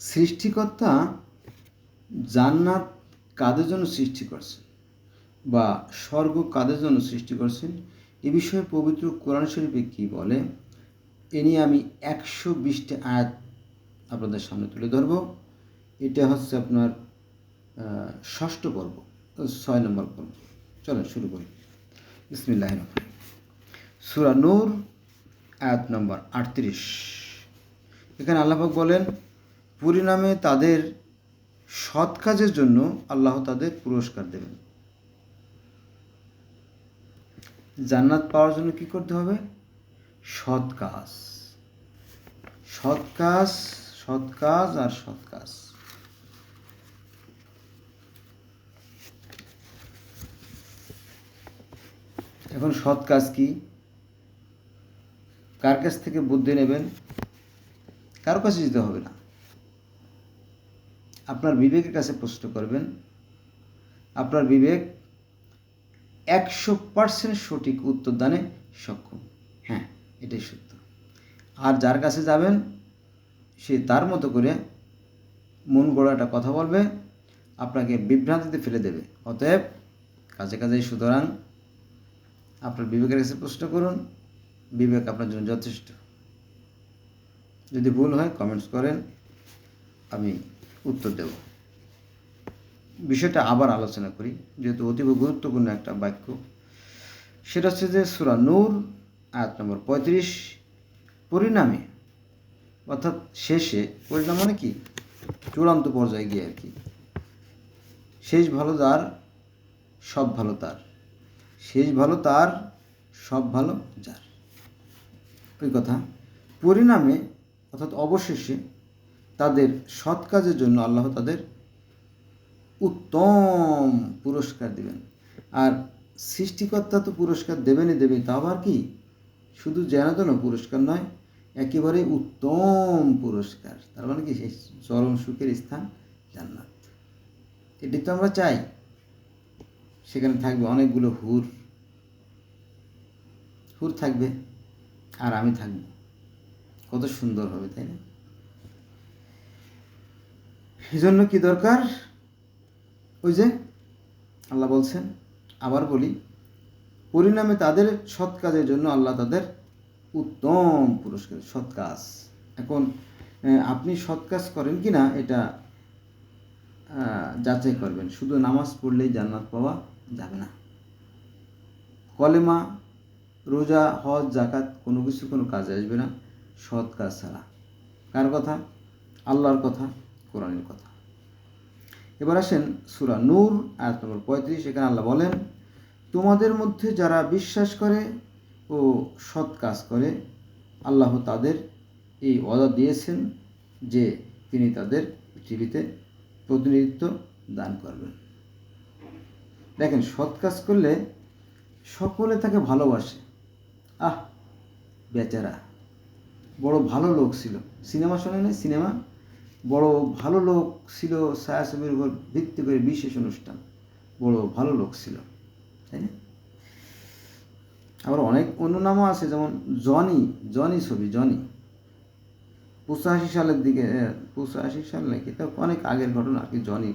সৃষ্টিকর্তা জান্নাত কাদের জন্য সৃষ্টি করছেন বা স্বর্গ কাদের জন্য সৃষ্টি করছেন এ বিষয়ে পবিত্র কোরআন শরীফে কী বলে এ নিয়ে আমি 120টি আয়াত আপনাদের সামনে তুলে ধরব। এটা হচ্ছে আপনার 6ষ্ঠ পর্ব, 6 নম্বর পর্ব। চলেন শুরু করি। বিসমিল্লাহির রহমানির রহিম। সূরা নূর আয়াত নম্বর 38। এখানে আল্লাহ পাক বলেন, পরিণামে তাদের সৎ কাজের জন্য আল্লাহ তাদের পুরস্কার দেবেন। জান্নাত পাওয়ার জন্য কি করতে হবে? সৎ কাজ, সৎ কাজ, সৎ কাজ আর সৎ কাজ। এখন সৎ কাজ কি? কার কাছ থেকে বুদ্ধি নেবেন? কারো কাছে যেতে হবে না, আপনার বিবেকের কাছে প্রশ্ন করবেন। আপনার বিবেক 100% সঠিক উত্তর দানে সক্ষম। হ্যাঁ, এটাই সত্য। আর যার কাছে যাবেন সে তার মতো করে মন গড়া একটা কথা বলবে, আপনাকে বিভ্রান্তিতে ফেলে দেবে। অতএব কাজে কাজেই, সুতরাং আপনার বিবেকের কাছে প্রশ্ন করুন, বিবেক আপনার জন্য যথেষ্ট। যদি ভুল হয় কমেন্টস করেন, আমি উত্তর দেব। বিষয়টা আবার আলোচনা করি, যেহেতু অতীব গুরুত্বপূর্ণ একটা বাক্য। সেটা হচ্ছে যে সূরা নূর আয়াত নম্বর 35। পরিণামে অর্থাৎ শেষে, পরিণাম মানে কি? চূড়ান্ত পর্যায়ে গিয়ে আর কি। শেষ ভালো যার, সব ভালো তার। শেষ ভালো তার, সব ভালো যার, ওই কথা। পরিণামে অর্থাৎ অবশেষে তাদের সৎ কাজের জন্য আল্লাহ তাদের উত্তম পুরস্কার দেবেন। আর সৃষ্টিকর্তা তো পুরস্কার দেবেনই দেবেন, তা আবার কি শুধু যেন তেন পুরস্কার নয়, একেবারে উত্তম পুরস্কার। তার মানে কি সেই চরম সুখের স্থান জান্নাত। এটি তো আমরা চাই। সেখানে থাকবে অনেকগুলো হুর, হুর থাকবে আর আমি থাকব। কত সুন্দর হবে, তাই না? এই জন্য কি দরকার? ওই যে আল্লাহ বলছেন, আবার বলি, পরিণামে তাদের সৎ কাজের জন্য আল্লাহ তাদের উত্তম পুরস্কার। সৎ কাজ, এখন আপনি সৎ কাজ করেন কি না এটা যাচাই করবেন। শুধু নামাজ পড়লেই জান্নাত পাওয়া যাবে না। কলেমা, রোজা, হজ, জাকাত কোনো কিছু কোনো কাজে আসবে না সৎ কাজ ছাড়া। কার কথা? আল্লাহর কথা, কোরআনের কথা। এবার আসেন সূরা নূর আয়াত নম্বর 35। এখানে আল্লাহ বলেন, তোমাদের মধ্যে যারা বিশ্বাস করে ও সৎ কাজ করে আল্লাহ তাদের এই ওয়াদা দিয়েছেন যে তিনি তাদের পৃথিবীতে প্রতিনিধিত্ব দান করবেন। দেখেন, সৎ কাজ করলে সকলে তাকে ভালোবাসে। আহ, বেচারা বড় ভালো লোক ছিল। সিনেমা শোনে না? সিনেমা, বড় ভালো লোক ছিল, ছায়াছবির উপর ভিত্তি করে বিশেষ অনুষ্ঠান, বড় ভালো লোক ছিল, তাই না? আবার অনেক অন্য নামও আছে, যেমন জনি, জনি ছবি, জনি 85 সালের দিকে, 85 সাল নাকি, এটা অনেক আগের ঘটনা আর কি। জনি